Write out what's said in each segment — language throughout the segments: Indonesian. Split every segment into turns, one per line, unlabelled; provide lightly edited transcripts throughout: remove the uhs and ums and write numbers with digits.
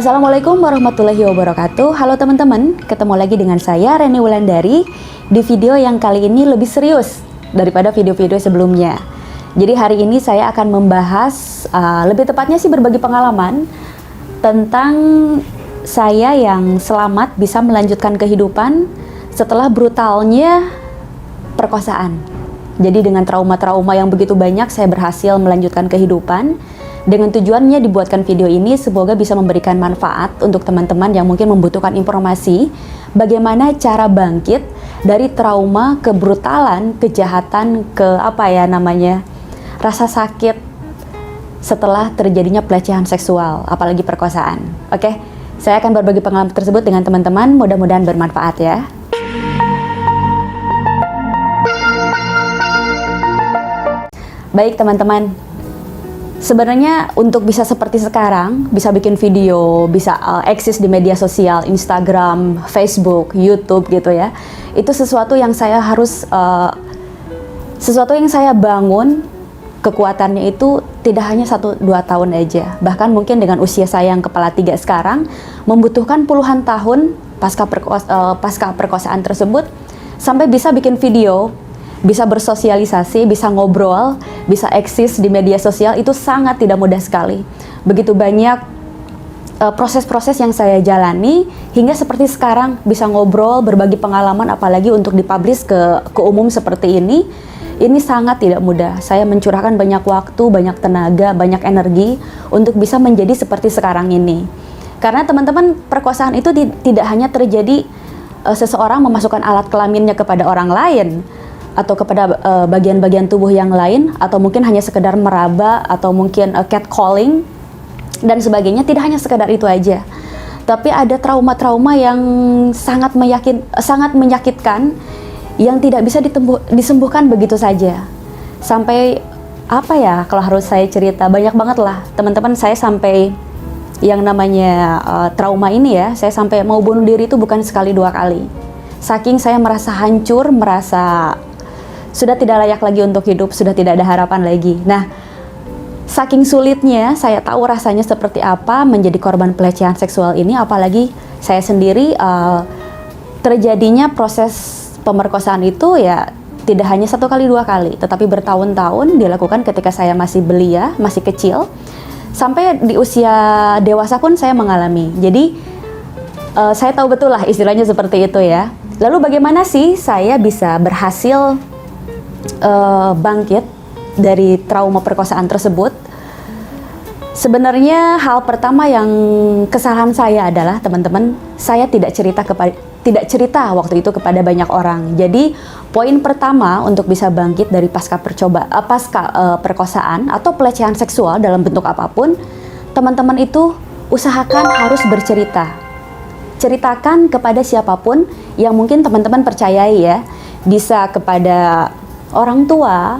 Assalamualaikum warahmatullahi wabarakatuh. Halo teman-teman, ketemu lagi dengan saya Reni Wulandari di video yang kali ini lebih serius daripada video-video sebelumnya. Jadi hari ini saya akan membahas, lebih tepatnya sih berbagi pengalaman tentang saya yang selamat bisa melanjutkan kehidupan setelah brutalnya perkosaan. Jadi dengan trauma-trauma yang begitu banyak saya berhasil melanjutkan kehidupan. Dengan tujuannya dibuatkan video ini semoga bisa memberikan manfaat untuk teman-teman yang mungkin membutuhkan informasi bagaimana cara bangkit dari trauma, kebrutalan, kejahatan, rasa sakit setelah terjadinya pelecehan seksual, apalagi perkosaan. Oke, saya akan berbagi pengalaman tersebut dengan teman-teman, mudah-mudahan bermanfaat ya. Baik teman-teman, sebenarnya untuk bisa seperti sekarang, bisa bikin video, bisa eksis di media sosial, Instagram, Facebook, YouTube gitu ya, itu sesuatu yang saya bangun, kekuatannya itu tidak hanya 1-2 tahun aja, bahkan mungkin dengan usia saya yang kepala 3 sekarang, membutuhkan puluhan tahun pasca perkosaan tersebut, sampai bisa bikin video, bisa bersosialisasi, bisa ngobrol, bisa eksis di media sosial, itu sangat tidak mudah sekali. Begitu banyak proses-proses yang saya jalani hingga seperti sekarang bisa ngobrol, berbagi pengalaman, apalagi untuk dipublish ke umum seperti ini sangat tidak mudah. Saya mencurahkan banyak waktu, banyak tenaga, banyak energi untuk bisa menjadi seperti sekarang ini. Karena teman-teman, perkosaan itu tidak hanya terjadi seseorang memasukkan alat kelaminnya kepada orang lain, atau kepada bagian-bagian tubuh yang lain, atau mungkin hanya sekedar meraba, atau mungkin catcalling dan sebagainya. Tidak hanya sekedar itu aja, tapi ada trauma-trauma yang sangat menyakitkan yang tidak bisa disembuhkan begitu saja. Sampai kalau harus saya cerita, banyak banget lah teman-teman. Saya sampai yang namanya trauma ini ya, saya sampai mau bunuh diri itu bukan sekali 2 kali. Saking saya merasa hancur, merasa sudah tidak layak lagi untuk hidup, sudah tidak ada harapan lagi. Nah, saking sulitnya saya tahu rasanya seperti apa menjadi korban pelecehan seksual ini, apalagi saya sendiri terjadinya proses pemerkosaan itu ya tidak hanya 1 kali 2 kali, tetapi bertahun-tahun dilakukan ketika saya masih belia, masih kecil, sampai di usia dewasa pun saya mengalami. Jadi saya tahu betul lah istilahnya seperti itu ya. Lalu bagaimana sih saya bisa berhasil bangkit dari trauma perkosaan tersebut? Sebenarnya hal pertama yang kesalahan saya adalah, teman-teman, saya tidak cerita waktu itu kepada banyak orang. Jadi poin pertama untuk bisa bangkit dari pasca perkosaan atau pelecehan seksual dalam bentuk apapun, teman-teman itu usahakan harus bercerita. Ceritakan kepada siapapun yang mungkin teman-teman percayai ya. Bisa kepada orang tua,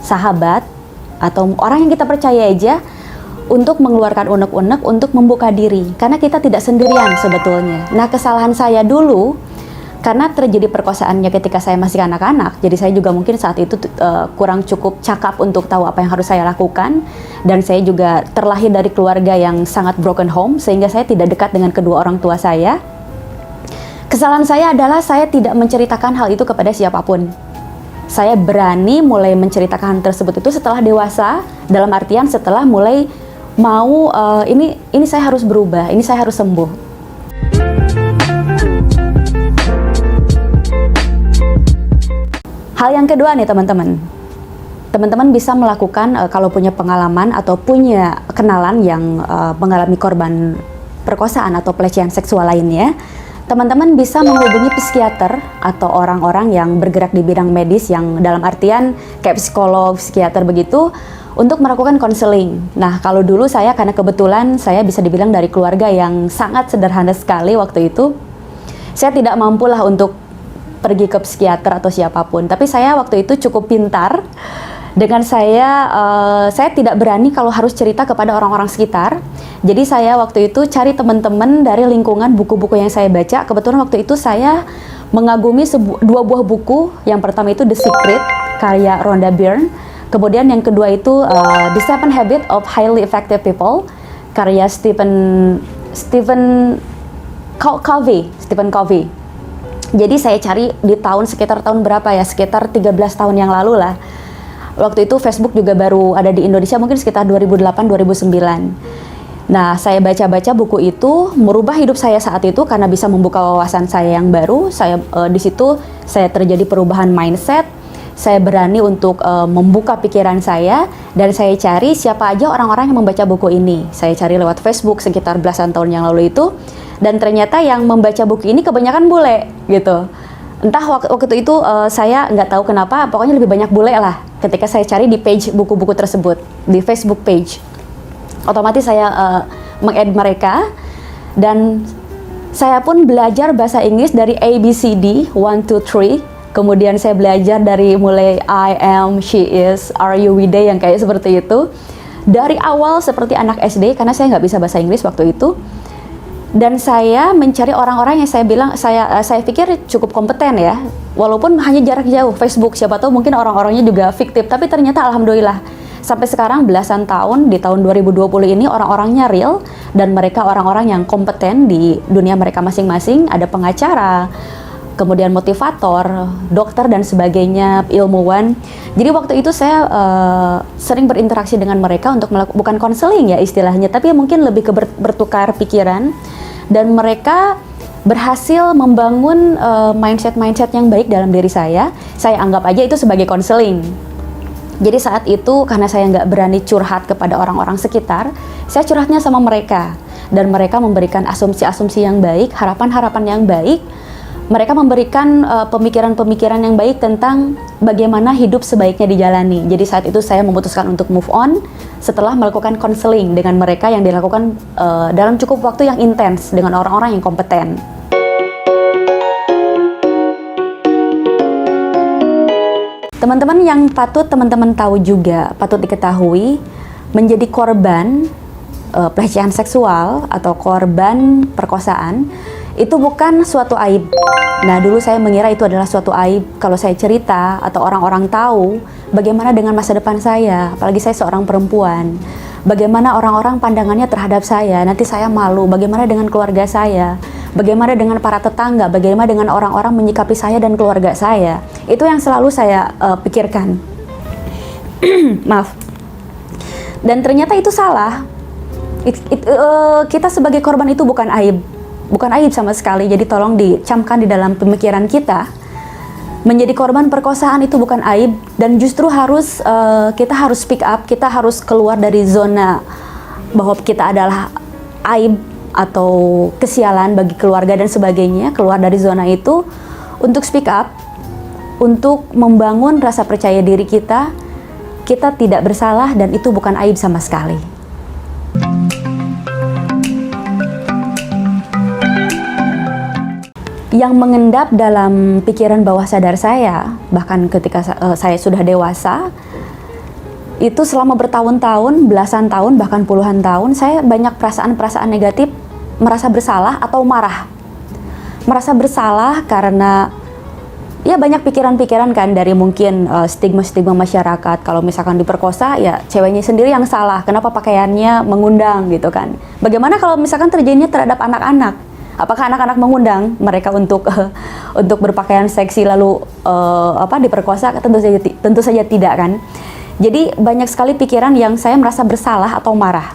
sahabat, atau orang yang kita percaya aja, untuk mengeluarkan unek-unek, untuk membuka diri. Karena kita tidak sendirian sebetulnya. Nah, kesalahan saya dulu, karena terjadi perkosaannya ketika saya masih anak-anak, jadi saya juga mungkin saat itu kurang cukup cakap untuk tahu apa yang harus saya lakukan. Dan saya juga terlahir dari keluarga yang sangat broken home, sehingga saya tidak dekat dengan kedua orang tua saya. Kesalahan saya adalah saya tidak menceritakan hal itu kepada siapapun. Saya berani mulai menceritakan tersebut itu setelah dewasa, dalam artian setelah mulai mau ini saya harus berubah, ini saya harus sembuh. Hal yang kedua nih teman-teman, teman-teman bisa melakukan kalau punya pengalaman atau punya kenalan yang mengalami korban perkosaan atau pelecehan seksual lainnya, teman-teman bisa menghubungi psikiater atau orang-orang yang bergerak di bidang medis, yang dalam artian kayak psikolog, psikiater begitu, untuk melakukan konseling. Nah, kalau dulu saya, karena kebetulan saya bisa dibilang dari keluarga yang sangat sederhana sekali waktu itu, saya tidak mampu lah untuk pergi ke psikiater atau siapapun. Tapi saya waktu itu cukup pintar. Dengan saya tidak berani kalau harus cerita kepada orang-orang sekitar. Jadi saya waktu itu cari teman-teman dari lingkungan, buku-buku yang saya baca. Kebetulan waktu itu saya mengagumi 2 buah buku. Yang pertama itu The Secret, karya Rhonda Byrne. Kemudian yang kedua itu The 7 Habits of Highly Effective People, karya Stephen Stephen Covey. Jadi saya cari di sekitar tahun berapa ya, sekitar 13 tahun yang lalu lah. Waktu itu Facebook juga baru ada di Indonesia, mungkin sekitar 2008-2009. Nah, saya baca-baca buku itu, merubah hidup saya saat itu karena bisa membuka wawasan saya yang baru. Di situ saya terjadi perubahan mindset. Saya berani untuk membuka pikiran saya, dan saya cari siapa aja orang-orang yang membaca buku ini. Saya cari lewat Facebook sekitar belasan tahun yang lalu itu, dan ternyata yang membaca buku ini kebanyakan bule gitu. Entah waktu itu saya nggak tahu kenapa, pokoknya lebih banyak bule lah ketika saya cari di page buku-buku tersebut, di Facebook page. Otomatis saya meng-add mereka, dan saya pun belajar bahasa Inggris dari ABCD 1, 2, 3. Kemudian saya belajar dari mulai I am, she is, are you, we, they, yang kayak seperti itu. Dari awal seperti anak SD, karena saya nggak bisa bahasa Inggris waktu itu. Dan saya mencari orang-orang yang saya pikir cukup kompeten ya. Walaupun hanya jarak jauh, Facebook, siapa tahu mungkin orang-orangnya juga fiktif. Tapi ternyata alhamdulillah, sampai sekarang belasan tahun, di tahun 2020 ini orang-orangnya real. Dan mereka orang-orang yang kompeten di dunia mereka masing-masing. Ada pengacara, kemudian motivator, dokter dan sebagainya, ilmuwan. Jadi waktu itu saya sering berinteraksi dengan mereka untuk melakukan, bukan konseling ya istilahnya, tapi mungkin lebih ke bertukar pikiran, dan mereka berhasil membangun mindset yang baik dalam diri saya. Saya anggap aja itu sebagai konseling. Jadi saat itu karena saya nggak berani curhat kepada orang-orang sekitar, saya curhatnya sama mereka, dan mereka memberikan asumsi-asumsi yang baik, harapan-harapan yang baik. Mereka memberikan pemikiran-pemikiran yang baik tentang bagaimana hidup sebaiknya dijalani. Jadi saat itu saya memutuskan untuk move on setelah melakukan konseling dengan mereka yang dilakukan dalam cukup waktu yang intens dengan orang-orang yang kompeten. Teman-teman yang patut teman-teman tahu juga, patut diketahui, menjadi korban pelecehan seksual atau korban perkosaan itu bukan suatu aib. Nah, dulu saya mengira itu adalah suatu aib kalau saya cerita atau orang-orang tahu bagaimana dengan masa depan saya, apalagi saya seorang perempuan. Bagaimana orang-orang pandangannya terhadap saya, nanti saya malu, bagaimana dengan keluarga saya, bagaimana dengan para tetangga, bagaimana dengan orang-orang menyikapi saya dan keluarga saya. Itu yang selalu saya pikirkan. Maaf. Dan ternyata itu salah. Kita sebagai korban itu bukan aib. Bukan aib sama sekali, jadi tolong dicamkan di dalam pemikiran kita. Menjadi korban perkosaan itu bukan aib, dan justru kita harus speak up, kita harus keluar dari zona bahwa kita adalah aib atau kesialan bagi keluarga dan sebagainya. Keluar dari zona itu untuk speak up, untuk membangun rasa percaya diri kita tidak bersalah dan itu bukan aib sama sekali. Yang mengendap dalam pikiran bawah sadar saya, bahkan ketika saya sudah dewasa, itu selama bertahun-tahun, belasan tahun, bahkan puluhan tahun, saya banyak perasaan-perasaan negatif, merasa bersalah atau marah. Merasa bersalah karena ya banyak pikiran-pikiran kan, dari mungkin stigma-stigma masyarakat. Kalau misalkan diperkosa, ya ceweknya sendiri yang salah, kenapa pakaiannya mengundang gitu kan. Bagaimana kalau misalkan terjadinya terhadap anak-anak? Apakah anak-anak mengundang mereka untuk berpakaian seksi lalu diperkosa? Tentu saja tidak kan. Jadi banyak sekali pikiran yang saya merasa bersalah atau marah.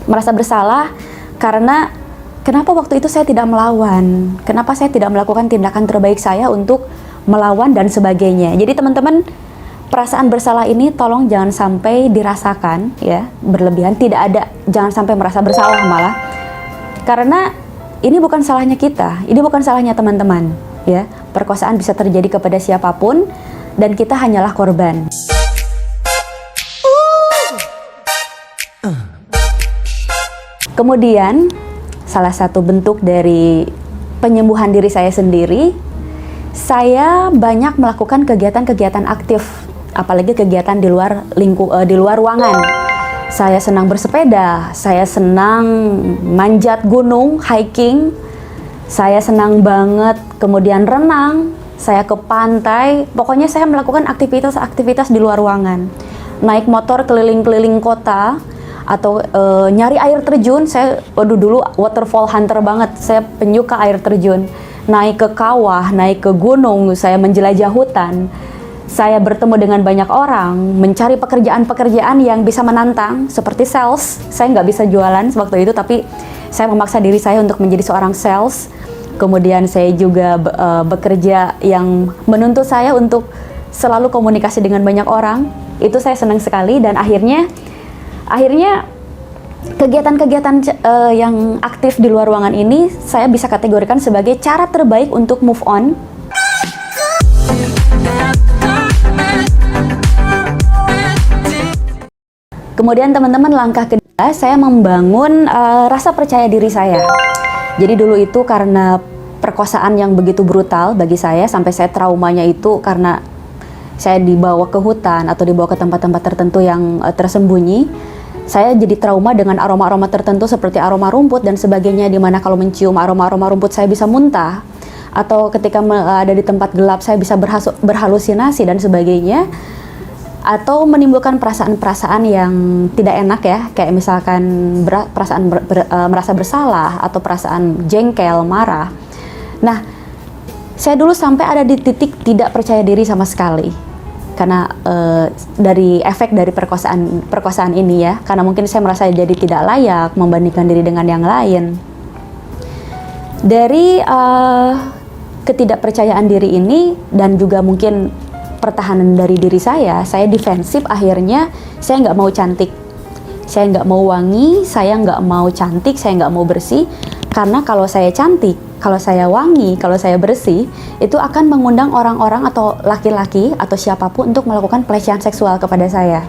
Merasa bersalah karena kenapa waktu itu saya tidak melawan? Kenapa saya tidak melakukan tindakan terbaik saya untuk melawan dan sebagainya? Jadi teman-teman, perasaan bersalah ini tolong jangan sampai dirasakan ya, berlebihan. Jangan sampai merasa bersalah malah. Karena ini bukan salahnya kita, ini bukan salahnya teman-teman, ya. Perkosaan bisa terjadi kepada siapapun, dan kita hanyalah korban. Kemudian, salah satu bentuk dari penyembuhan diri saya sendiri, saya banyak melakukan kegiatan-kegiatan aktif, apalagi kegiatan di luar ruangan. Saya senang bersepeda, saya senang manjat gunung, hiking, saya senang banget kemudian renang, saya ke pantai, pokoknya saya melakukan aktivitas-aktivitas di luar ruangan. Naik motor keliling-keliling kota, atau nyari air terjun. Saya dulu waterfall hunter banget, saya penyuka air terjun. Naik ke kawah, naik ke gunung, saya menjelajah hutan. Saya bertemu dengan banyak orang, mencari pekerjaan-pekerjaan yang bisa menantang, seperti sales. Saya nggak bisa jualan waktu itu, tapi saya memaksa diri saya untuk menjadi seorang sales. Kemudian saya juga bekerja yang menuntut saya untuk selalu komunikasi dengan banyak orang. Itu saya senang sekali, dan akhirnya kegiatan-kegiatan yang aktif di luar ruangan ini saya bisa kategorikan sebagai cara terbaik untuk move on. Kemudian teman-teman, langkah kedua, saya membangun rasa percaya diri saya. Jadi dulu itu karena perkosaan yang begitu brutal bagi saya, sampai saya traumanya itu karena saya dibawa ke hutan atau dibawa ke tempat-tempat tertentu yang tersembunyi. Saya jadi trauma dengan aroma-aroma tertentu seperti aroma rumput dan sebagainya, dimana kalau mencium aroma-aroma rumput saya bisa muntah. Atau ketika ada di tempat gelap saya bisa berhalusinasi dan sebagainya. Atau menimbulkan perasaan-perasaan yang tidak enak ya, kayak misalkan perasaan merasa bersalah atau perasaan jengkel, marah. Nah, saya dulu sampai ada di titik tidak percaya diri sama sekali karena dari efek dari perkosaan ini ya, karena mungkin saya merasa jadi tidak layak membandingkan diri dengan yang lain. Dari ketidakpercayaan diri ini dan juga mungkin pertahanan dari diri saya defensif. Akhirnya saya nggak mau cantik, saya nggak mau wangi, saya nggak mau cantik, saya nggak mau bersih. Karena kalau saya cantik, kalau saya wangi, kalau saya bersih, itu akan mengundang orang-orang atau laki-laki atau siapapun untuk melakukan pelecehan seksual kepada saya.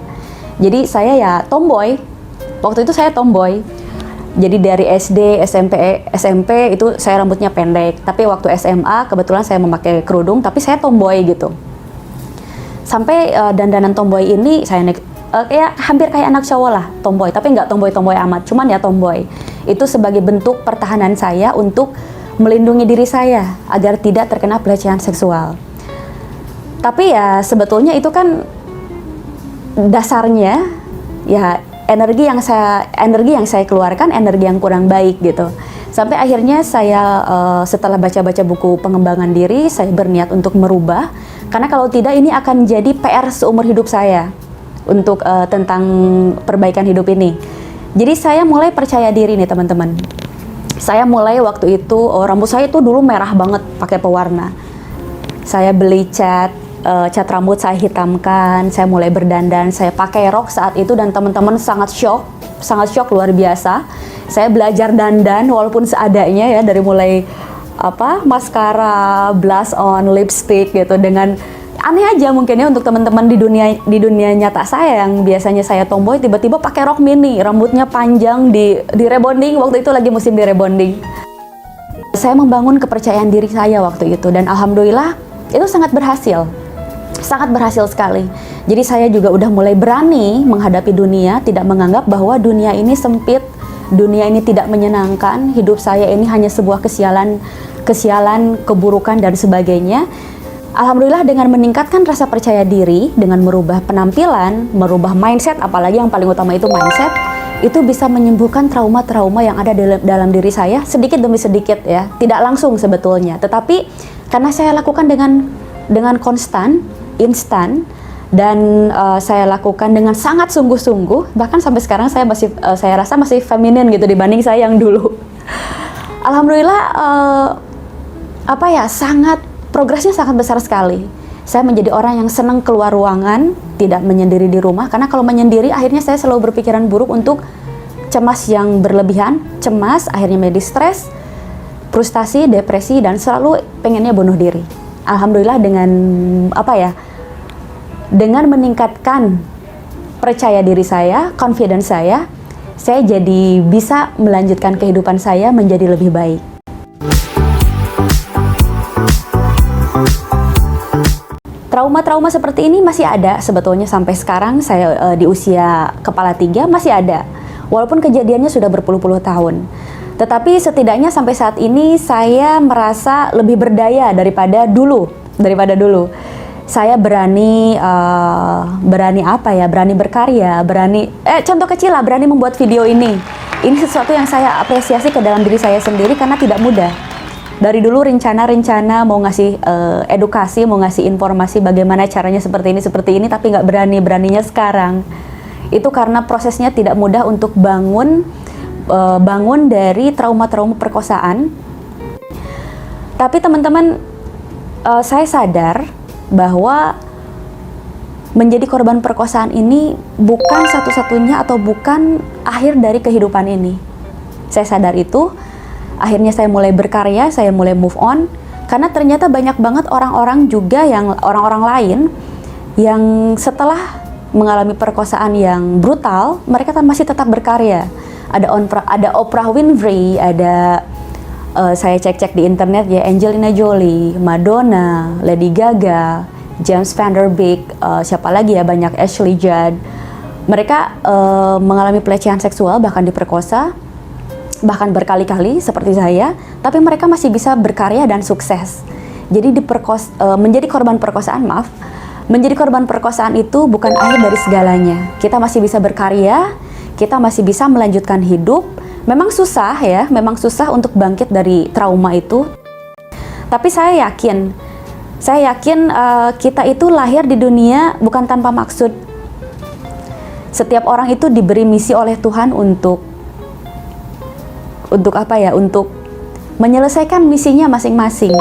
Jadi saya ya tomboy, waktu itu saya tomboy. Jadi dari SD, SMP itu saya rambutnya pendek, tapi waktu SMA kebetulan saya memakai kerudung, tapi saya tomboy gitu. Sampai dandanan tomboy ini saya kayak hampir kayak anak cowok lah, tomboy, tapi nggak tomboy amat, cuman ya tomboy. Itu sebagai bentuk pertahanan saya untuk melindungi diri saya agar tidak terkena pelecehan seksual. Tapi ya sebetulnya itu kan dasarnya ya energi yang saya keluarkan, energi yang kurang baik gitu. Sampai akhirnya saya setelah baca-baca buku pengembangan diri, saya berniat untuk merubah. Karena kalau tidak, ini akan jadi PR seumur hidup saya untuk tentang perbaikan hidup ini. Jadi saya mulai percaya diri nih teman-teman. Saya mulai waktu itu, rambut saya itu dulu merah banget pakai pewarna. Saya beli cat rambut saya hitamkan, saya mulai berdandan, saya pakai rok saat itu dan teman-teman sangat shock luar biasa. Saya belajar dandan walaupun seadanya ya, dari mulai maskara, blush on, lipstick gitu, dengan aneh aja mungkin ya untuk teman-teman di dunia nyata saya yang biasanya saya tomboy, tiba-tiba pakai rok mini, rambutnya panjang, di rebonding. Waktu itu lagi musim di rebonding. Saya membangun kepercayaan diri saya waktu itu dan alhamdulillah itu sangat berhasil sekali. Jadi saya juga udah mulai berani menghadapi dunia, tidak menganggap bahwa dunia ini sempit, dunia ini tidak menyenangkan, hidup saya ini hanya sebuah kesialan, keburukan dan sebagainya. Alhamdulillah dengan meningkatkan rasa percaya diri, dengan merubah penampilan, merubah mindset, apalagi yang paling utama itu mindset, itu bisa menyembuhkan trauma-trauma yang ada dalam diri saya sedikit demi sedikit ya. Tidak langsung sebetulnya, tetapi karena saya lakukan dengan konstan, instan, dan saya lakukan dengan sangat sungguh-sungguh, bahkan sampai sekarang saya rasa masih feminin gitu dibanding saya yang dulu. Alhamdulillah progresnya sangat besar sekali. Saya menjadi orang yang senang keluar ruangan, tidak menyendiri di rumah, karena kalau menyendiri akhirnya saya selalu berpikiran buruk untuk cemas yang berlebihan, akhirnya menjadi stres, frustasi, depresi, dan selalu pengennya bunuh diri. Alhamdulillah dengan meningkatkan percaya diri saya, confidence saya jadi bisa melanjutkan kehidupan saya menjadi lebih baik. Trauma-trauma seperti ini masih ada sebetulnya sampai sekarang. Saya di usia kepala 3 masih ada, walaupun kejadiannya sudah berpuluh-puluh tahun. Tetapi setidaknya sampai saat ini saya merasa lebih berdaya daripada dulu. saya berani apa ya, berani berkarya, contoh kecil lah, berani membuat video ini. Ini sesuatu yang saya apresiasi ke dalam diri saya sendiri karena tidak mudah. Dari dulu rencana mau ngasih edukasi, mau ngasih informasi bagaimana caranya seperti ini, tapi nggak beraninya sekarang. Itu karena prosesnya tidak mudah untuk bangun dari trauma-trauma perkosaan. Tapi teman-teman, saya sadar bahwa menjadi korban perkosaan ini bukan satu-satunya atau bukan akhir dari kehidupan ini. Saya sadar itu, akhirnya saya mulai berkarya, saya mulai move on, karena ternyata banyak banget orang-orang lain yang setelah mengalami perkosaan yang brutal, mereka masih tetap berkarya. Ada Oprah Winfrey, saya cek-cek di internet ya, Angelina Jolie, Madonna, Lady Gaga, James Van Der Beek, siapa lagi ya, banyak, Ashley Judd. Mereka mengalami pelecehan seksual, bahkan diperkosa, bahkan berkali-kali seperti saya, tapi mereka masih bisa berkarya dan sukses. Jadi menjadi korban perkosaan itu bukan akhir dari segalanya. Kita masih bisa berkarya, kita masih bisa melanjutkan hidup. Memang susah ya, memang susah untuk bangkit dari trauma itu. Tapi saya yakin kita itu lahir di dunia bukan tanpa maksud. Setiap orang itu diberi misi oleh Tuhan untuk apa ya? Untuk menyelesaikan misinya masing-masing.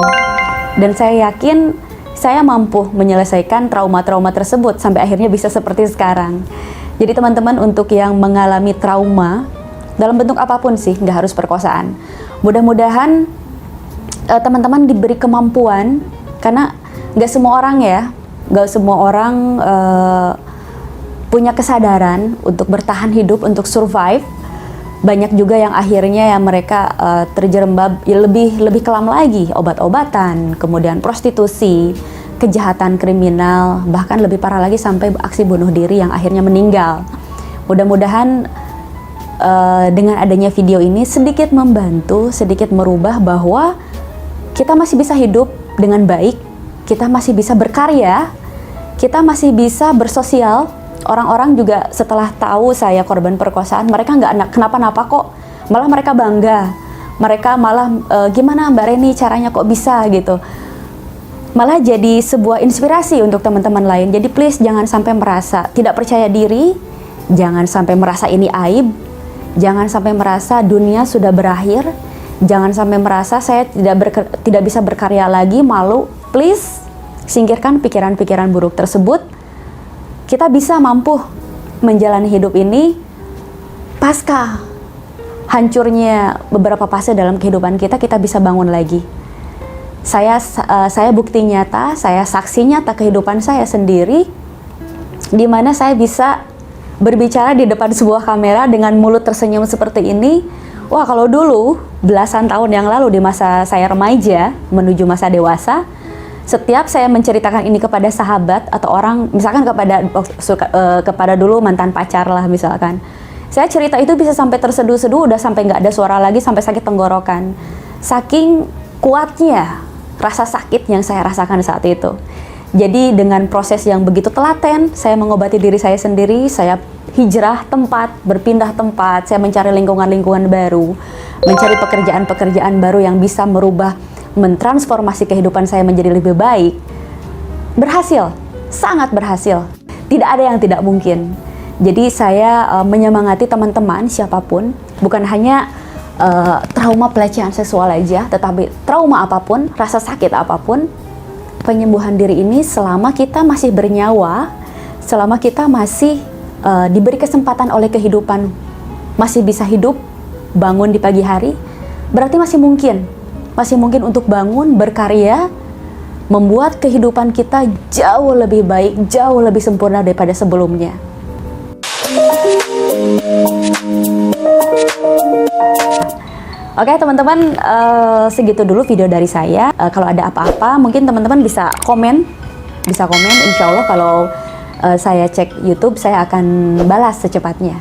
Dan saya yakin saya mampu menyelesaikan trauma-trauma tersebut sampai akhirnya bisa seperti sekarang. Jadi teman-teman, untuk yang mengalami trauma dalam bentuk apapun sih, nggak harus perkosaan, mudah-mudahan teman-teman diberi kemampuan, karena nggak semua orang punya kesadaran untuk bertahan hidup, untuk survive. Banyak juga yang akhirnya mereka terjerembab lebih kelam lagi, obat-obatan, kemudian prostitusi, kejahatan kriminal, bahkan lebih parah lagi sampai aksi bunuh diri yang akhirnya meninggal. Mudah-mudahan dengan adanya video ini sedikit membantu, sedikit merubah bahwa kita masih bisa hidup dengan baik, kita masih bisa berkarya, kita masih bisa bersosial. Orang-orang juga setelah tahu saya korban perkosaan, mereka nggak kenapa-napa kok, malah mereka bangga, mereka malah gimana Mbak Reni caranya kok bisa gitu, malah jadi sebuah inspirasi untuk teman-teman lain. Jadi please jangan sampai merasa tidak percaya diri, jangan sampai merasa ini aib, jangan sampai merasa dunia sudah berakhir, jangan sampai merasa saya tidak bisa berkarya lagi, malu. Please singkirkan pikiran-pikiran buruk tersebut. Kita bisa mampu menjalani hidup ini pasca hancurnya beberapa fase dalam kehidupan kita, kita bisa bangun lagi. Saya bukti nyata, saya saksi nyata kehidupan saya sendiri, di mana saya bisa berbicara di depan sebuah kamera dengan mulut tersenyum seperti ini. Wah, kalau dulu belasan tahun yang lalu di masa saya remaja menuju masa dewasa, setiap saya menceritakan ini kepada sahabat atau orang, misalkan kepada dulu mantan pacar lah misalkan, saya cerita itu bisa sampai terseduh-seduh, udah sampai nggak ada suara lagi, sampai sakit tenggorokan. Saking kuatnya rasa sakit yang saya rasakan saat itu. Jadi dengan proses yang begitu telaten, saya mengobati diri saya sendiri, saya hijrah tempat, berpindah tempat, saya mencari lingkungan-lingkungan baru, mencari pekerjaan-pekerjaan baru yang bisa merubah, mentransformasi kehidupan saya menjadi lebih baik. Berhasil, sangat berhasil. Tidak ada yang tidak mungkin. Jadi saya menyemangati teman-teman siapapun, bukan hanya trauma pelecehan seksual aja, tetapi trauma apapun, rasa sakit apapun, penyembuhan diri ini selama kita masih bernyawa, selama kita masih diberi kesempatan oleh kehidupan, masih bisa hidup, bangun di pagi hari, berarti masih mungkin untuk bangun, berkarya, membuat kehidupan kita jauh lebih baik, jauh lebih sempurna daripada sebelumnya. Oke teman-teman, segitu dulu video dari saya. Kalau ada apa-apa, mungkin teman-teman bisa komen. Insya Allah kalau saya cek YouTube, saya akan balas secepatnya.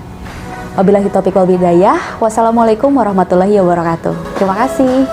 Wabillahi taufiq wal hidayah. Wassalamualaikum warahmatullahi wabarakatuh. Terima kasih.